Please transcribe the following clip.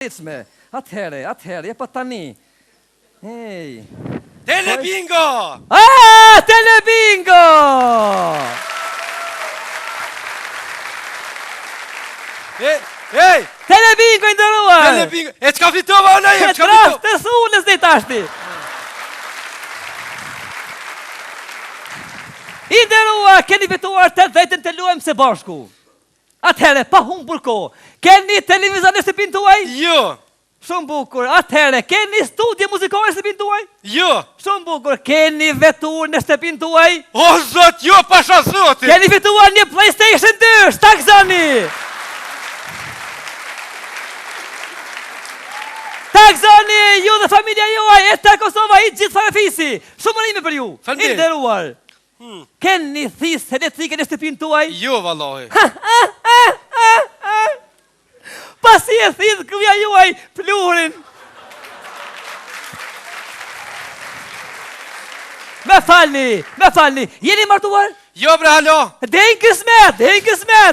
Atëhere, e pa tani. Hej. Telebingo! Telebingo! Ej! Telebingo i ndëruar! Telebingo! E çka fitova ona E tras të thunës dhe tashti! I ndëruar, keni fituar të vetën të luajmë së bashku. Atëhere, pa humbur kohë, keni televizor në shtëpinë tuaj? Jo! Shumë bukur. Atëhere, keni studje muzikore në shtëpinë tuaj? Jo! Shumë bukur. Keni vetur në shtëpinë tuaj? O zot, jo pasha zotit! Keni fituar një PlayStation 2, shtak zoni! Tak zoni, ju dhe familja juaj, e ta Kosova, i gjithë farefisi. Shumë rime për ju. Falënderit. I nderuar. Keni thisë elektrike në shtëpinë tuaj? Jo, vallahi. Pasi e thithë këvja juaj plurin. Me falni, jeni martuar? Jo bre, halo! Dejnë kësmet!